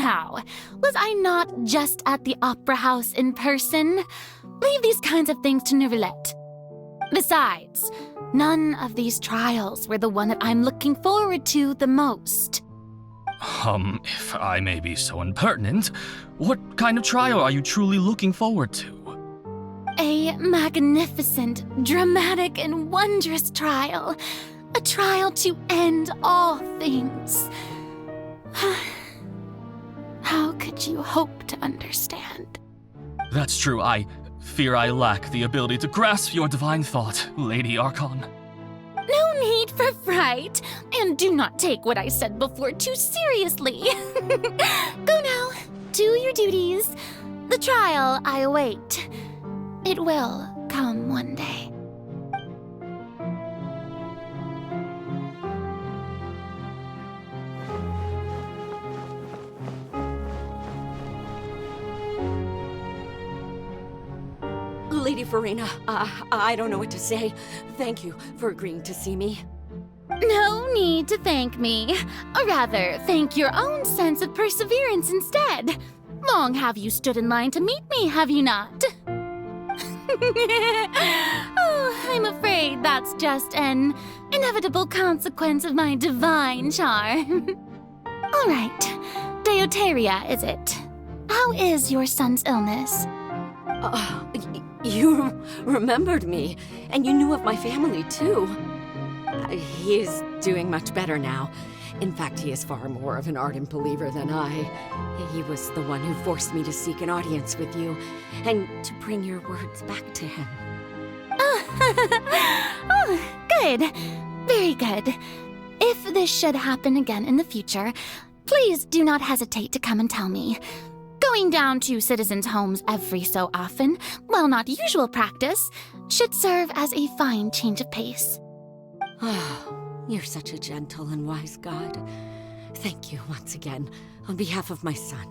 now. Was I not just at the opera house in person? Leave these kinds of things to Neuvillette. Besides, none of these trials were the one that I'm looking forward to the most. If I may be so impertinent, what kind of trial are you truly looking forward to? A magnificent, dramatic, and wondrous trial. A trial to end all things. How could you hope to understand? That's true. I fear I lack the ability to grasp your divine thought, Lady Archon. No need for fright, and do not take what I said before too seriously. Go now, do your duties. The trial I await. It will come one day. Lady Farina, I don't know what to say. Thank you for agreeing to see me. No need to thank me. Or rather, thank your own sense of perseverance instead. Long have you stood in line to meet me, have you not? Oh, I'm afraid that's just an inevitable consequence of my divine charm. All right, Deuteria, is it? How is your son's illness? You remembered me, and you knew of my family, too. He is doing much better now. In fact, he is far more of an ardent believer than I. He was the one who forced me to seek an audience with you, and to bring your words back to him. Oh, good. Very good. If this should happen again in the future, please do not hesitate to come and tell me. Going down to citizens' homes every so often, while not usual practice, should serve as a fine change of pace. Oh, you're such a gentle and wise god. Thank you once again, on behalf of my son.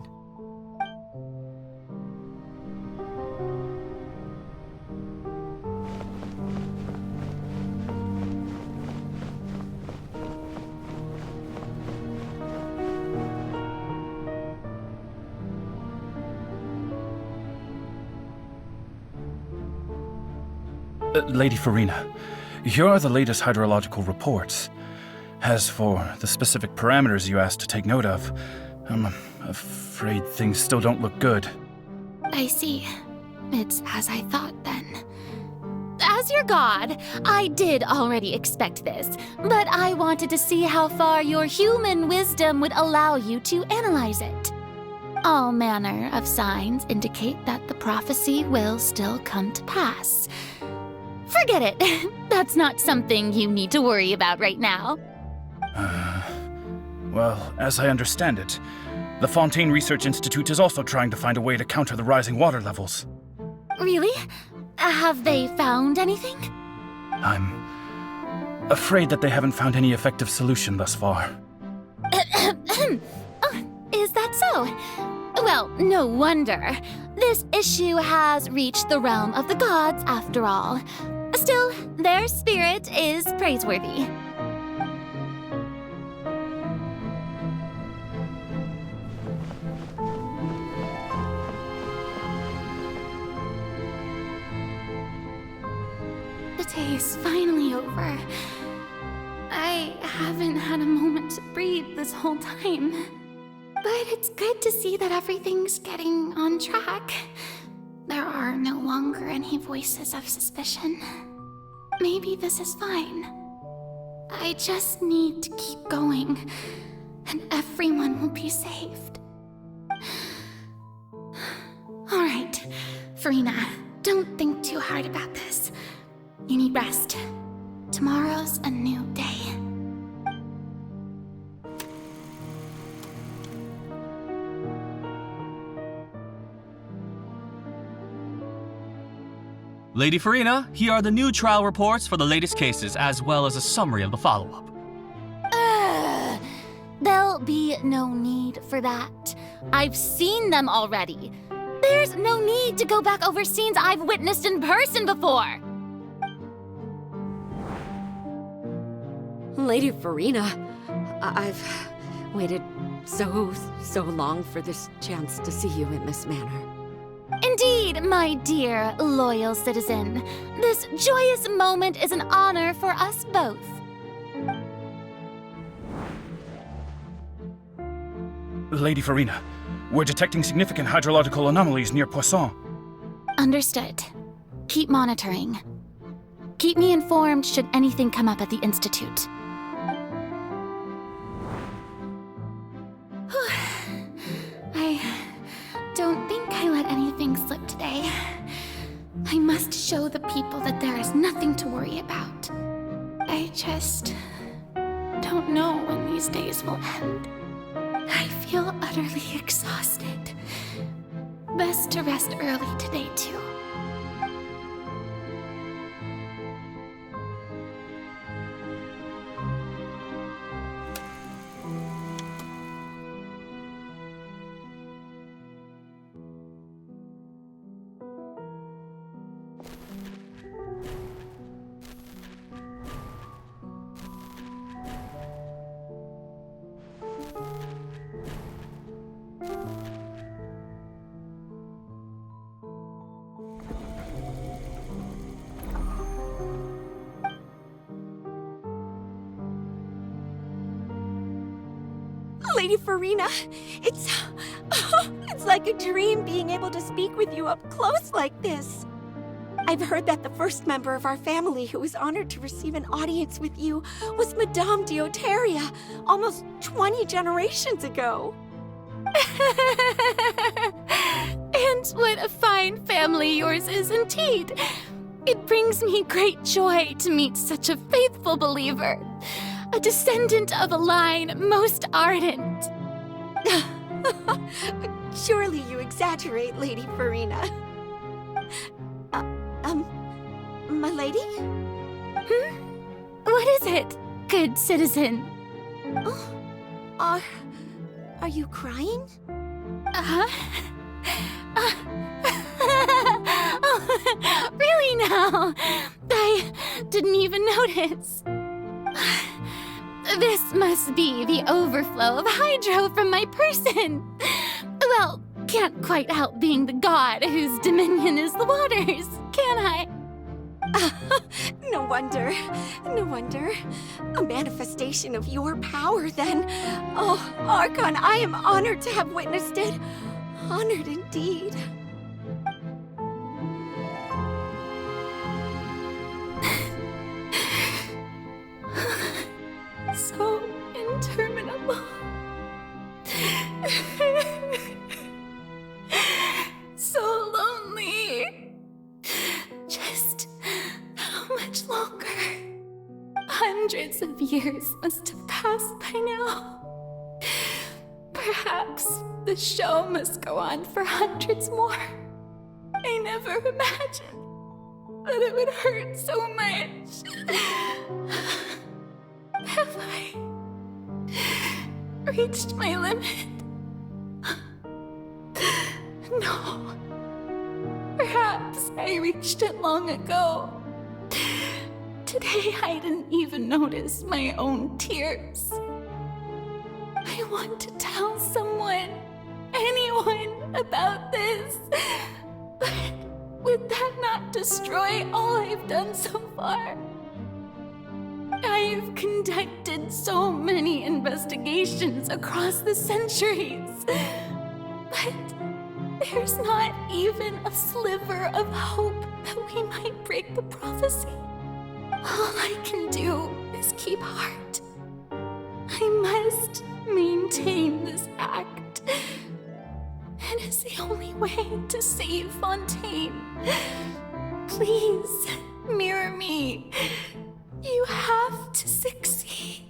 Lady Farina, here are the latest hydrological reports. As for the specific parameters you asked to take note of, I'm afraid things still don't look good. I see. It's as I thought, then. As your god, I did already expect this, but I wanted to see how far your human wisdom would allow you to analyze it. All manner of signs indicate that the prophecy will still come to pass. Forget it. That's not something you need to worry about right now. Well, as I understand it, the Fontaine Research Institute is also trying to find a way to counter the rising water levels. Really? Have they found anything? I'm afraid that they haven't found any effective solution thus far. Oh, is that so? Well, no wonder. This issue has reached the realm of the gods, after all. Still, their spirit is praiseworthy. The day is finally over. I haven't had a moment to breathe this whole time. But it's good to see that everything's getting on track. There are no longer any voices of suspicion. Maybe this is fine. I just need to keep going, and everyone will be saved. All right, Farina, don't think too hard about this. You need rest. Tomorrow's a new day. Lady Farina, here are the new trial reports for the latest cases, as well as a summary of the follow-up. There'll be no need for that. I've seen them already. There's no need to go back over scenes I've witnessed in person before. Lady Farina, I've waited so long for this chance to see you in this manner. Indeed, my dear, loyal citizen. This joyous moment is an honor for us both. Lady Farina, we're detecting significant hydrological anomalies near Poisson. Understood. Keep monitoring. Keep me informed should anything come up at the Institute. I don't think I let anything slip today. I must show the people that there is nothing to worry about. I just don't know when these days will end. I feel utterly exhausted. Best to rest early today, too. Lady Farina, it's like a dream being able to speak with you up close like this. I've heard that the first member of our family who was honored to receive an audience with you was Madame Deoteria, almost 20 generations ago. And what a fine family yours is indeed. It brings me great joy to meet such a faithful believer, a descendant of a line most ardent. Surely you exaggerate, Lady Farina. My lady? What is it, good citizen? Oh, are you crying? Oh, really now? I didn't even notice. This must be the overflow of hydro from my person. Well, can't quite help being the god whose dominion is the waters, can I? No wonder. No wonder. A manifestation of your power, then. Oh, Archon, I am honored to have witnessed it. Honored indeed. So interminable. So lonely. Just how much longer? Hundreds of years must have passed by now. Perhaps the show must go on for hundreds more. I never imagined that it would hurt so much. Have I reached my limit? No. Perhaps I reached it long ago. Today I didn't even notice my own tears. I want to tell someone, anyone, about this. But would that not destroy all I've done so far? I've conducted so many investigations across the centuries, but there's not even a sliver of hope that we might break the prophecy. All I can do is keep heart. I must maintain this act. It is the only way to save Fontaine. Please, mirror me. You have to succeed.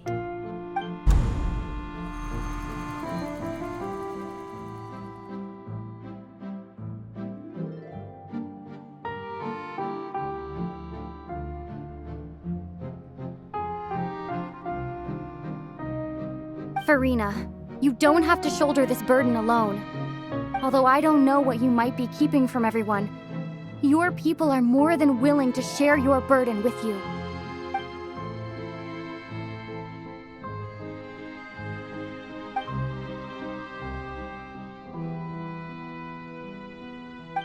Farina, you don't have to shoulder this burden alone. Although I don't know what you might be keeping from everyone, your people are more than willing to share your burden with you.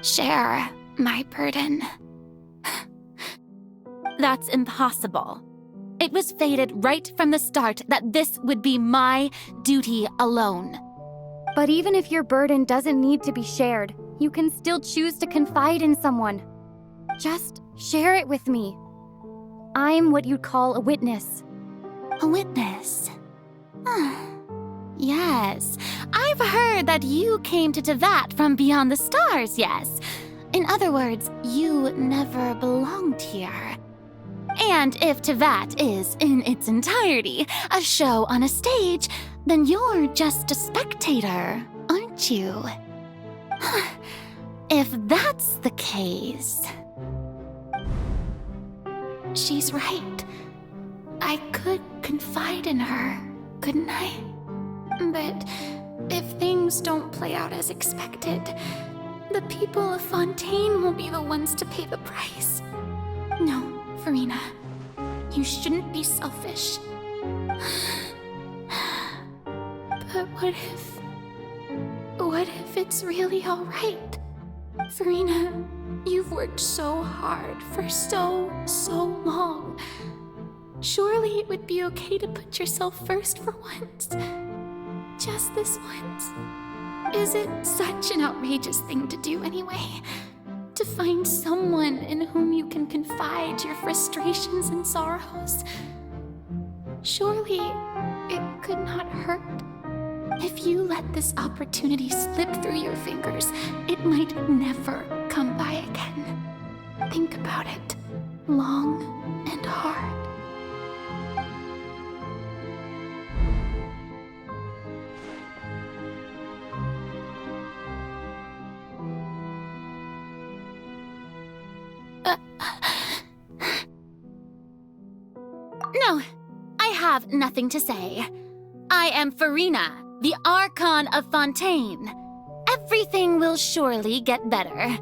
share my burden. That's impossible. It was fated right from the start that this would be my duty alone. But even if your burden doesn't need to be shared, you can still choose to confide in someone. Just share it with me. I'm what you'd call a witness. A witness? Yes, I've heard that you came to Neuvillette from beyond the stars, yes. In other words, you never belonged here. And if Neuvillette is, in its entirety, a show on a stage, then you're just a spectator, aren't you? If that's the case... She's right. I could confide in her, couldn't I? But if things don't play out as expected, the people of Fontaine will be the ones to pay the price. No, Farina, you shouldn't be selfish. But what if it's really all right? Farina, you've worked so hard for so long. Surely it would be okay to put yourself first for once. Just this once. Is it such an outrageous thing to do anyway? To find someone in whom you can confide your frustrations and sorrows? Surely it could not hurt. If you let this opportunity slip through your fingers, it might never come by again. Think about it long and hard. No, I have nothing to say. I am Farina, the Archon of Fontaine. Everything will surely get better.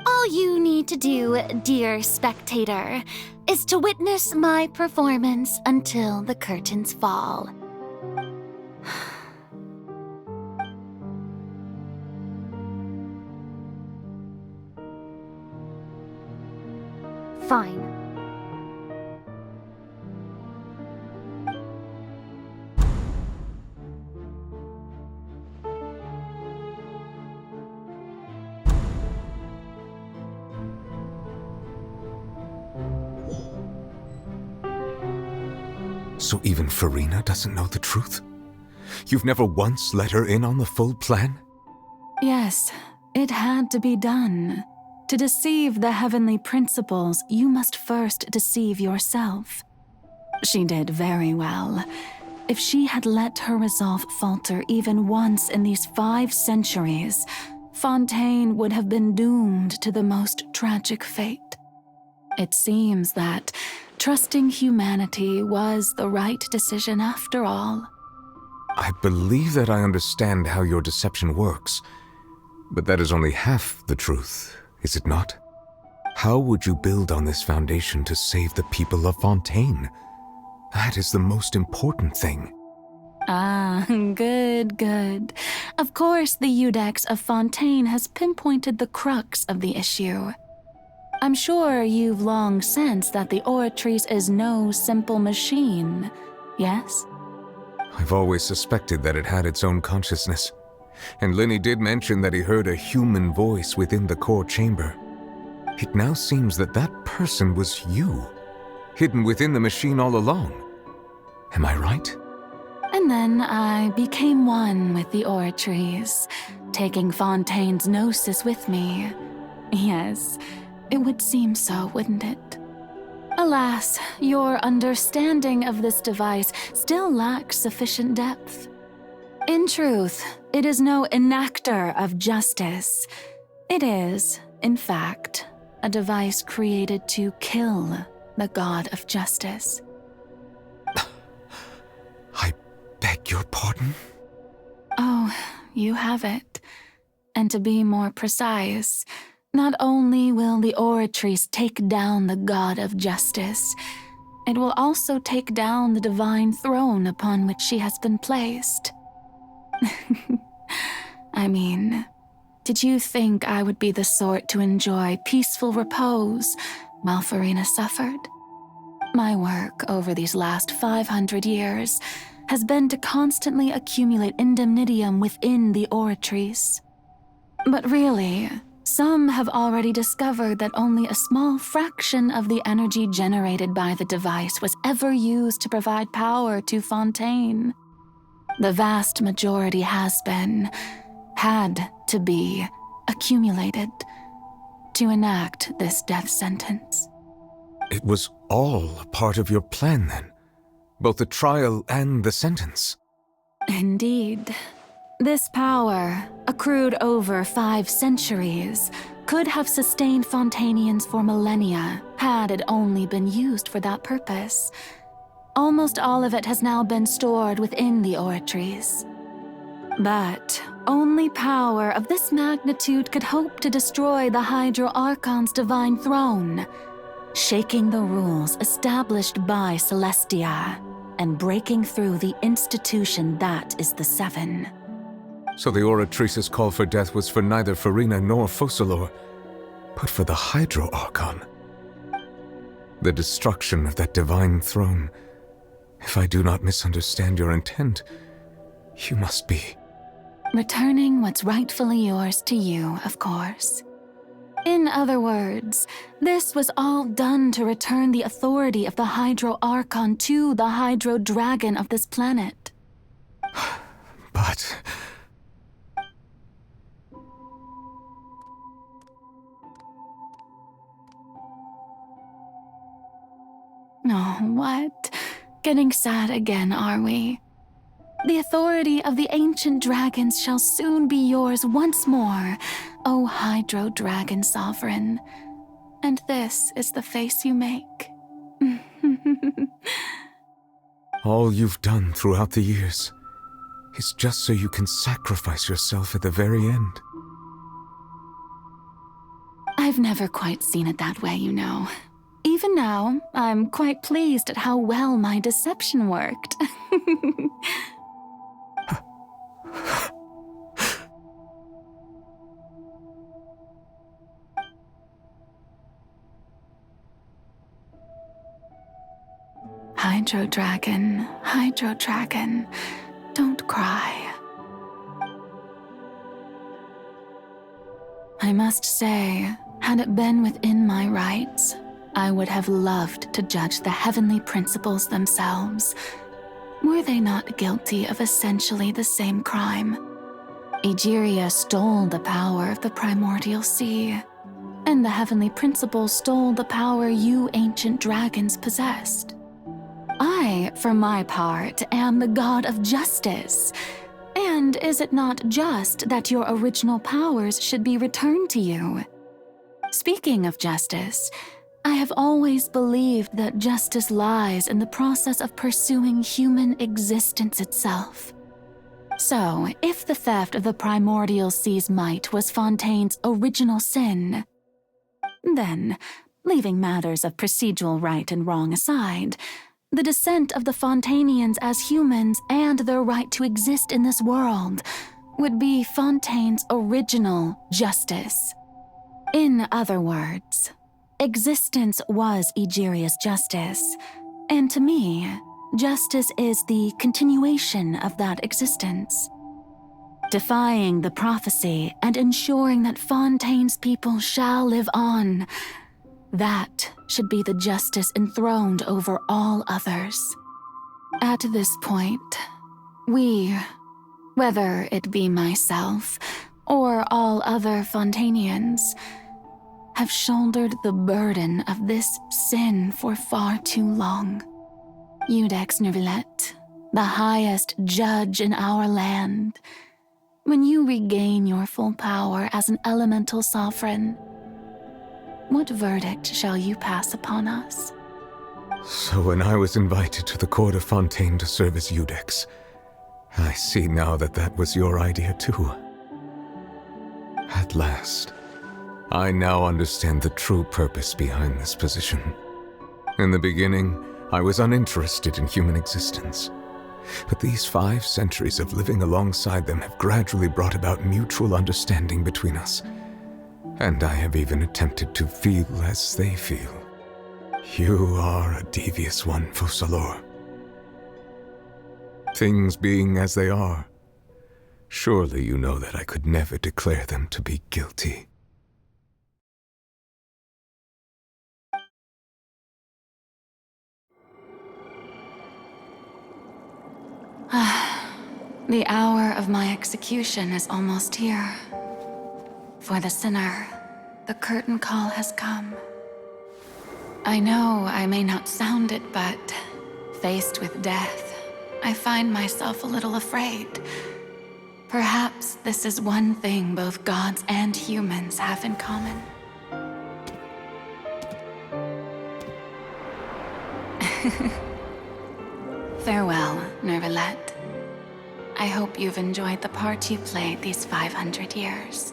All you need to do, dear spectator, is to witness my performance until the curtains fall. Fine. So even Farina doesn't know the truth? You've never once let her in on the full plan? Yes, it had to be done. To deceive the heavenly principles, you must first deceive yourself. She did very well. If she had let her resolve falter even once in these 5 centuries, Fontaine would have been doomed to the most tragic fate. It seems that trusting humanity was the right decision after all. I believe that I understand how your deception works, but that is only half the truth, is it not? How would you build on this foundation to save the people of Fontaine? That is the most important thing. Ah, good. Of course, the Iudex of Fontaine has pinpointed the crux of the issue. I'm sure you've long sensed that the Oratrice is no simple machine, yes? I've always suspected that it had its own consciousness, and Lenny did mention that he heard a human voice within the core chamber. It now seems that that person was you, hidden within the machine all along. Am I right? And then I became one with the Oratrice, taking Fontaine's gnosis with me. Yes, it would seem so, wouldn't it? Alas, your understanding of this device still lacks sufficient depth. In truth, it is no enactor of justice. It is, in fact, a device created to kill the god of justice. I beg your pardon? Oh, you have it. And to be more precise, not only will the Oratrice take down the god of justice, it will also take down the divine throne upon which she has been placed. I mean, Did you think I would be the sort to enjoy peaceful repose while Farina suffered? My work over these last 500 years has been to constantly accumulate indemnitium within the oratories. But really, some have already discovered that only a small fraction of the energy generated by the device was ever used to provide power to Fontaine. The vast majority had to be accumulated to enact this death sentence. It was all a part of your plan then? Both the trial and the sentence? Indeed. This power, accrued over 5 centuries, could have sustained Fontainians for millennia had it only been used for that purpose. Almost all of it has now been stored within the oratories. But only power of this magnitude could hope to destroy the Hydro Archon's divine throne, shaking the rules established by Celestia and breaking through the institution that is the Seven. So the Oratrice's call for death was for neither Farina nor Focalor, but for the Hydro Archon. The destruction of that divine throne. If I do not misunderstand your intent, you must be... Returning what's rightfully yours to you, of course. In other words, this was all done to return the authority of the Hydro Archon to the Hydro Dragon of this planet. But... Oh, what? Getting sad again, are we? The authority of the ancient dragons shall soon be yours once more, O Hydro Dragon Sovereign. And this is the face you make. all you've done throughout the years is just so you can sacrifice yourself at the very end. I've never quite seen it that way, you know. Even now, I'm quite pleased at how well my deception worked. Hydro Dragon, don't cry. I must say, had it been within my rights, I would have loved to judge the heavenly principles themselves. Were they not guilty of essentially the same crime? Egeria stole the power of the primordial sea, and the heavenly principles stole the power you ancient dragons possessed. I, for my part, am the god of justice. And is it not just that your original powers should be returned to you? Speaking of justice, I have always believed that justice lies in the process of pursuing human existence itself. So, if the theft of the primordial sea's might was Fontaine's original sin, then, leaving matters of procedural right and wrong aside, the descent of the Fontainians as humans and their right to exist in this world would be Fontaine's original justice. In other words, existence was Egeria's justice, and to me, justice is the continuation of that existence. Defying the prophecy and ensuring that Fontaine's people shall live on, that should be the justice enthroned over all others. At this point, we, whether it be myself or all other Fontainians, have shouldered the burden of this sin for far too long. Iudex Neuvillette, the highest judge in our land, when you regain your full power as an elemental sovereign, what verdict shall you pass upon us? So when I was invited to the court of Fontaine to serve as Iudex, I see now that that was your idea too. At last, I now understand the true purpose behind this position. In the beginning, I was uninterested in human existence. but these 5 centuries of living alongside them have gradually brought about mutual understanding between us. And I have even attempted to feel as they feel. You are a devious one, Focalors. Things being as they are, surely you know that I could never declare them to be guilty. The hour of my execution is almost here. For the sinner, the curtain call has come. I know I may not sound it, but faced with death, I find myself a little afraid. Perhaps this is one thing both gods and humans have in common. Farewell, Neuvillette. I hope you've enjoyed the part you played these 500 years.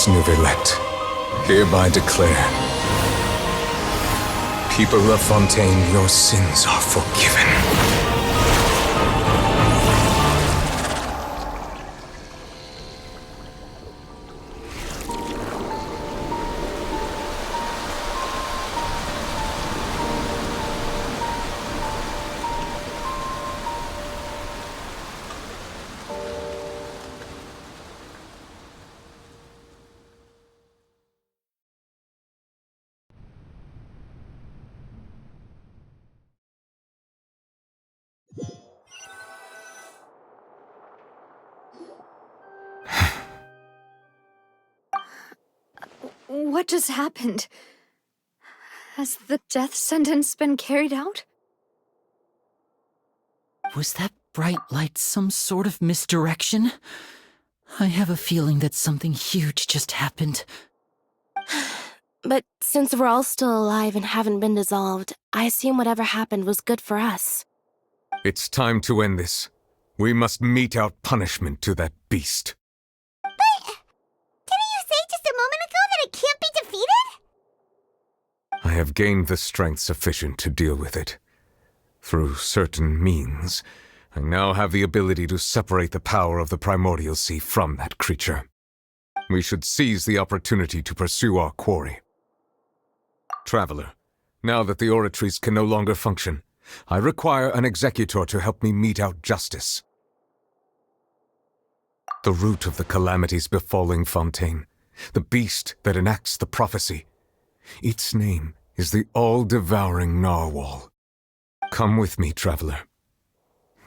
Neuvillette, hereby declare, people of Fontaine, your sins are forgiven. What just happened? Has the death sentence been carried out? Was that bright light some sort of misdirection? I have a feeling that something huge just happened. But since we're all still alive and haven't been dissolved, I assume whatever happened was good for us. It's time to end this. We must mete out punishment to that beast. Didn't you say just a moment ago that it can't be defeated? I have gained the strength sufficient to deal with it. Through certain means, I now have the ability to separate the power of the Primordial Sea from that creature. We should seize the opportunity to pursue our quarry. Traveler, now that the oratories can no longer function, I require an executor to help me mete out justice. The root of the calamities befalling Fontaine, the beast that enacts the prophecy, its name is the all-devouring narwhal. Come with me, traveler.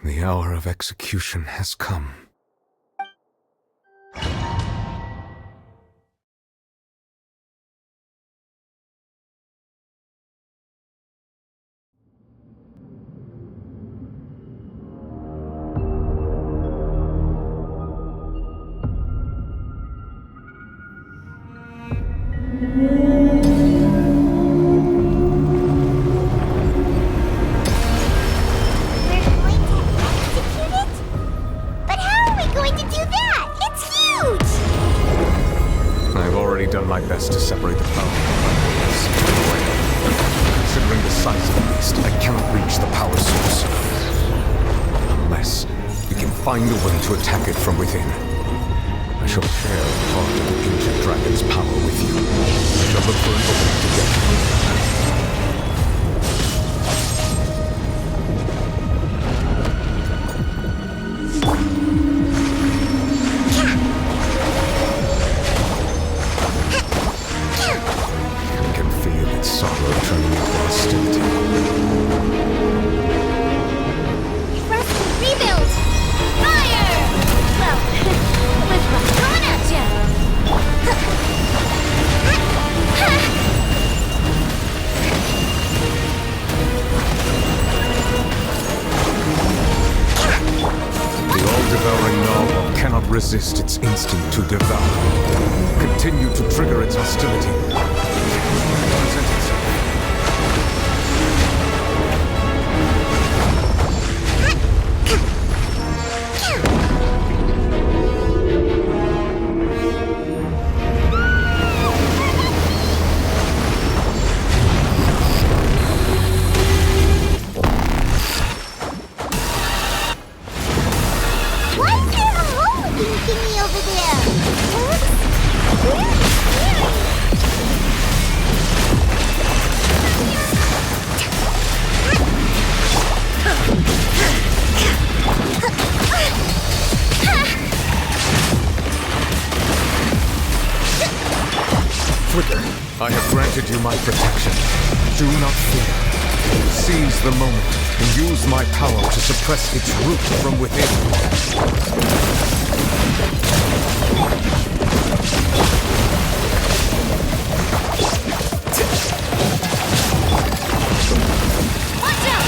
The hour of execution has come. chance to separate the power from the single way. Considering the size of the beast, I cannot reach the power source. Unless we can find a way to attack it from within. I shall share part of the ancient dragon's power with you. I shall look for an opening together. Resist its instinct to devour. Continue to trigger its hostility. Present itself. I have granted you my protection. Do not fear. Seize the moment and use my power to suppress its root from within. Watch out!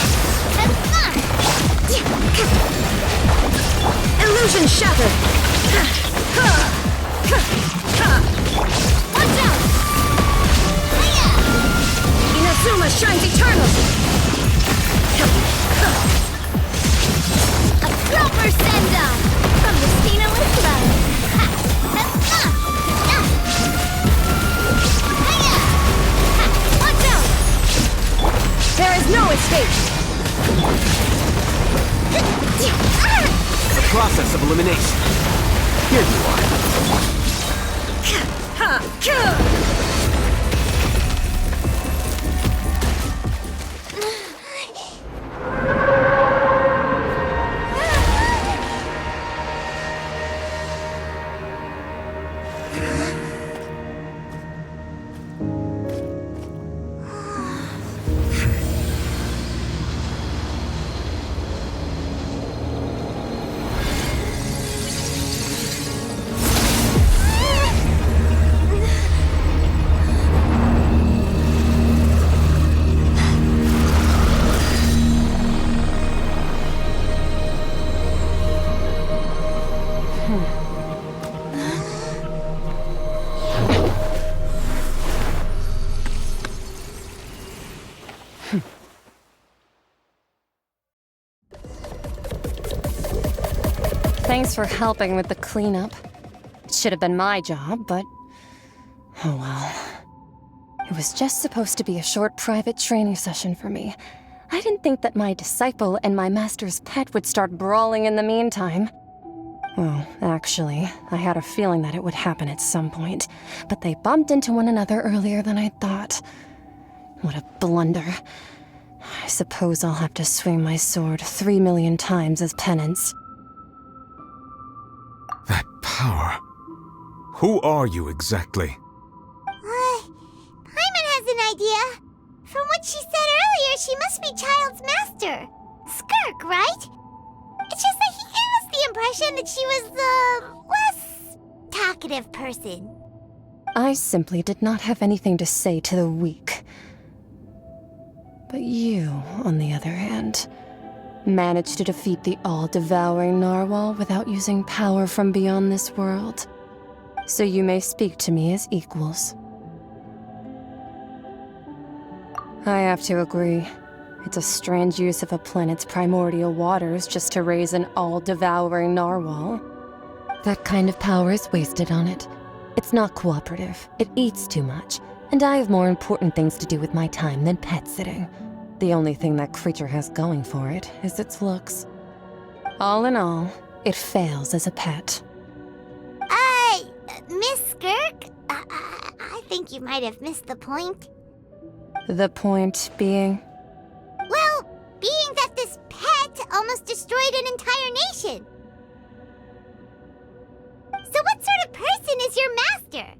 Illusion shattered! Watch out! Inazuma shines eternal! A proper send-off from the Steenalist love! Watch out! There is no escape! The process of elimination. Here you are. Thanks for helping with the cleanup. It should have been my job, but... oh well. It was just supposed to be a short private training session for me. I didn't think that my disciple and my master's pet would start brawling in the meantime. Well, actually, I had a feeling that it would happen at some point, but they bumped into one another earlier than I thought. What a blunder. I suppose I'll have to swing my sword 3 million times as penance. That power. Who are you exactly? Paimon has an idea. From what she said earlier, she must be Child's master. Skirk, right? It's just that he gave us the impression that she was the less talkative person. I simply did not have anything to say to the weak. But you, on the other hand, managed to defeat the all-devouring narwhal without using power from beyond this world. So you may speak to me as equals. I have to agree. It's a strange use of a planet's primordial waters just to raise an all-devouring narwhal. That kind of power is wasted on it. It's not cooperative. It eats too much. And I have more important things to do with my time than pet sitting. The only thing that creature has going for it is its looks. All in all, it fails as a pet. Miss Skirk? I think you might have missed the point. The point being? Well, being that this pet almost destroyed an entire nation. So what sort of person is your master?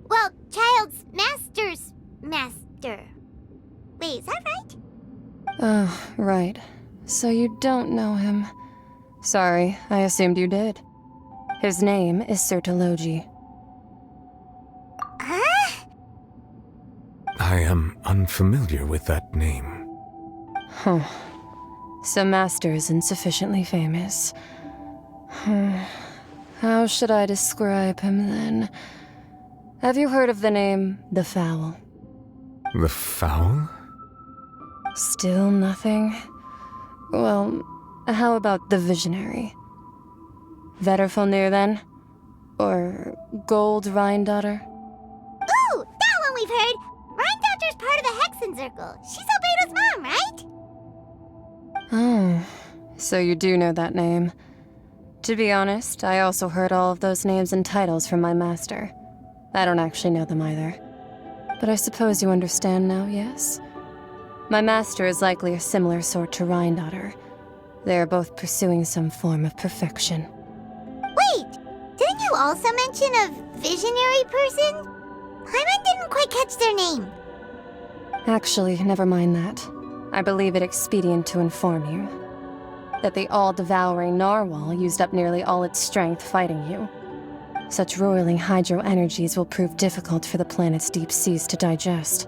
Well, child's master's master. Wait, is that right? Oh, right. So you don't know him. Sorry, I assumed you did. His name is Sir Taloji. Huh? I am unfamiliar with that name. Huh. So Master isn't sufficiently famous. How should I describe him then? Have you heard of the name The Fowl? The Fowl? Still nothing? Well, how about the Visionary? Vetterfulnir then? Or Gold Rhindaughter? Ooh, that one we've heard! Rhindaughter's part of the Hexen Circle. She's Albedo's mom, right? Oh, so you do know that name. To be honest, I also heard all of those names and titles from my master. I don't actually know them either. But I suppose you understand now, yes? My master is likely a similar sort to Rhindaughter. They are both pursuing some form of perfection. Wait! Didn't you also mention a visionary person? Paimon didn't quite catch their name. Actually, never mind that. I believe it expedient to inform you that the all-devouring narwhal used up nearly all its strength fighting you. Such roiling hydro energies will prove difficult for the planet's deep seas to digest.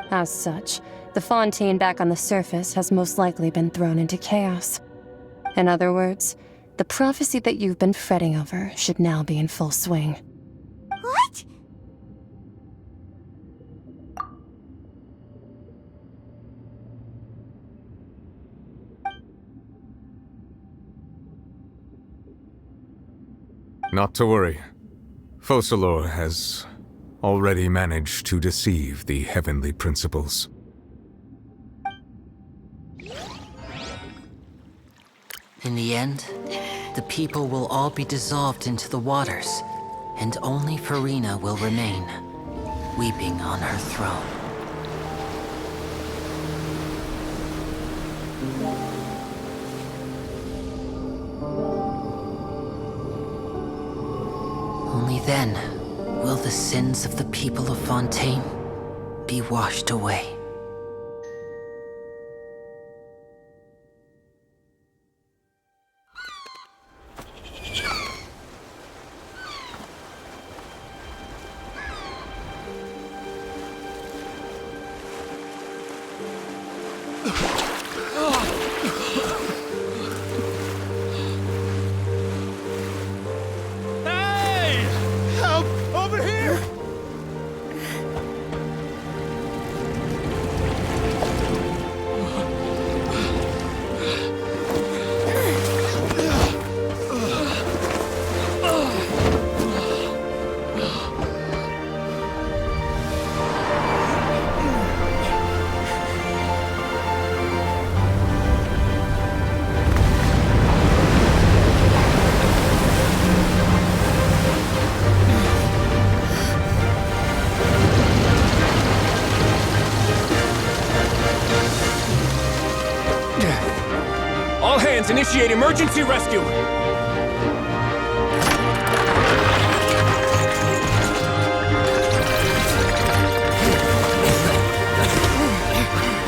As such, the fontaine back on the surface has most likely been thrown into chaos. In other words, the prophecy that you've been fretting over should now be in full swing. What? Not to worry. Focalor has already managed to deceive the heavenly principles. In the end, the people will all be dissolved into the waters, and only Farina will remain, weeping on her throne. Only then will the sins of the people of Fontaine be washed away. All hands, initiate emergency rescue!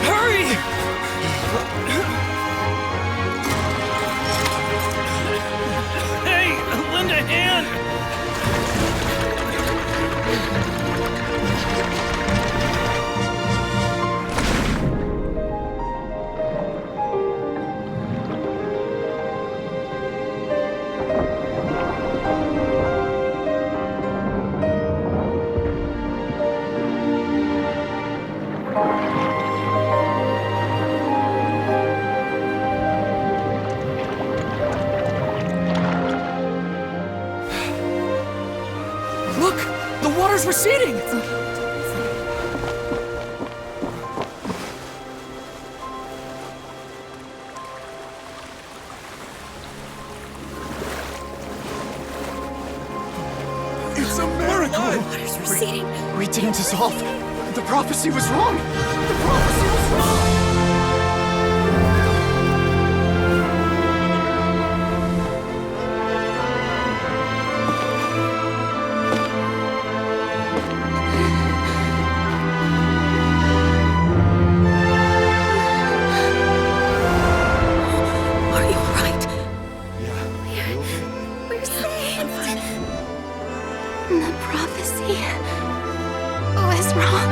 Hurry! Hey, lend a hand! water's receding! It's a miracle! Water's receding. We didn't dissolve. The prophecy was wrong. The prophecy was wrong. Are you all right? Yeah. We're saved. The prophecy was wrong.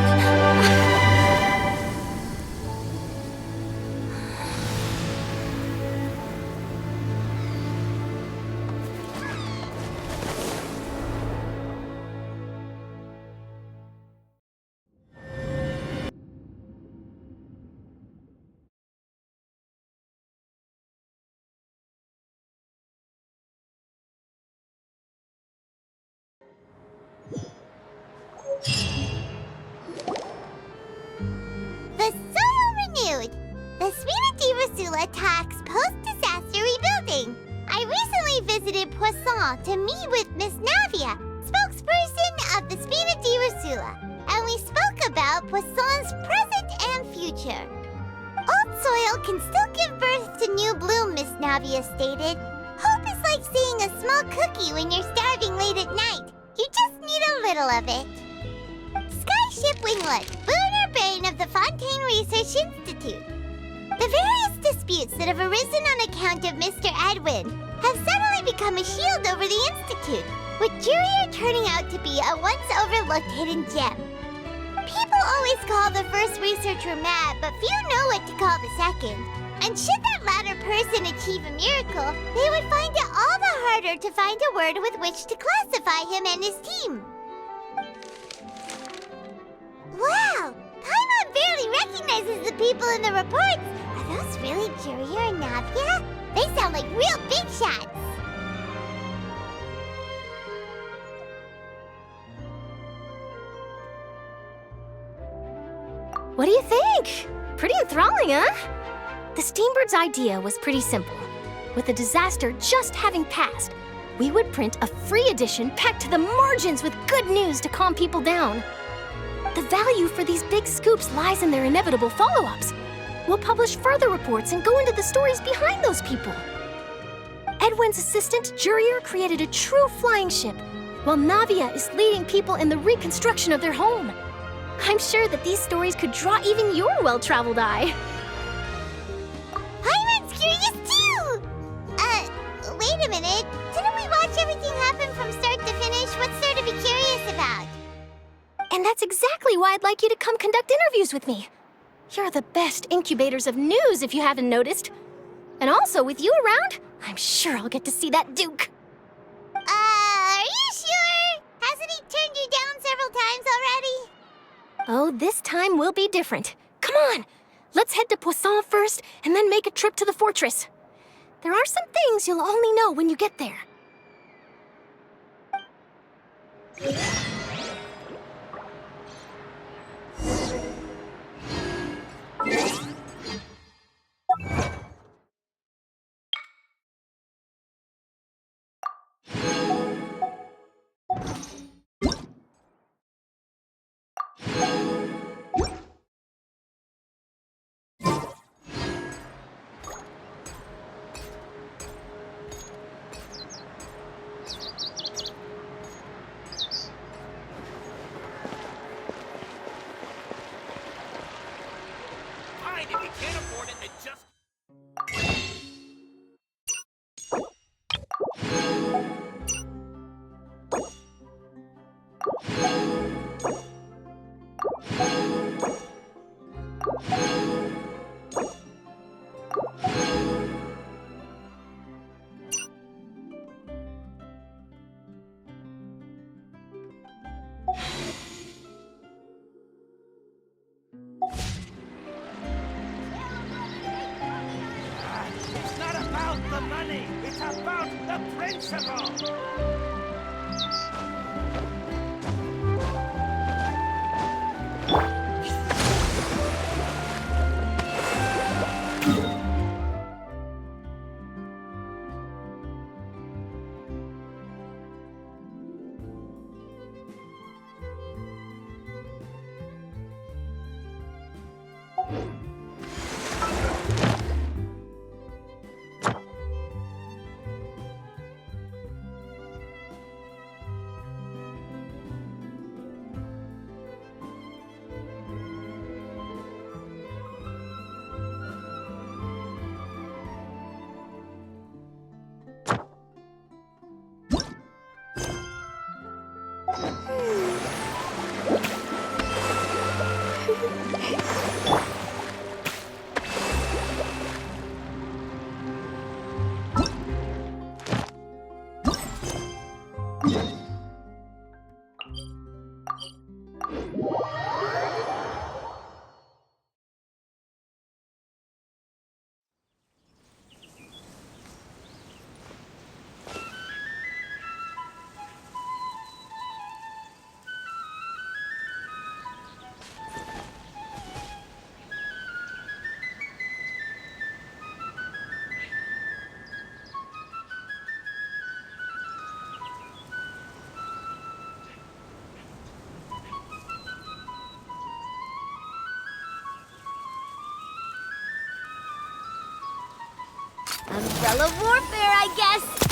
The soil renewed. The Spina di Rosula talks post-disaster rebuilding. I recently visited Poisson to meet with Miss Navia, spokesperson of the Spina di Rosula, and we spoke about Poisson's present and future. Old soil can still give birth to new bloom, Miss Navia stated. Hope is like seeing a small cookie when you're starving late at night. You just need a little of it. Skyship Winglet, lunar brain of the Fontaine Research Institute. The various disputes that have arisen on account of Mr. Edwin have suddenly become a shield over the Institute, with Jurier turning out to be a once-overlooked hidden gem. People always call the first researcher mad, but few know what to call the second. And should that latter person achieve a miracle, they would find it all the harder to find a word with which to classify him and his team. Wow! Paimon barely recognizes the people in the reports. Are those really Jurier and Navia? They sound like real big shots. What do you think? Pretty enthralling, huh? The Steambird's idea was pretty simple. With the disaster just having passed, we would print a free edition packed to the margins with good news to calm people down. The value for these big scoops lies in their inevitable follow-ups. We'll publish further reports and go into the stories behind those people. Edwin's assistant, Jurier, created a true flying ship, while Navia is leading people in the reconstruction of their home. I'm sure that these stories could draw even your well-traveled eye. Paimon's curious too! Wait a minute. Didn't we watch everything happen from start to finish? What's there to be curious about? And that's exactly why I'd like you to come conduct interviews with me. You're the best incubators of news, if you haven't noticed. And also, with you around, I'm sure I'll get to see that Duke. Are you sure? Hasn't he turned you down several times already? Oh, this time will be different. Come on, let's head to Poisson first, and then make a trip to the fortress. There are some things you'll only know when you get there. Fine, if you can't afford it, then just... It's not about the money, it's about the principle! Umbrella warfare, I guess.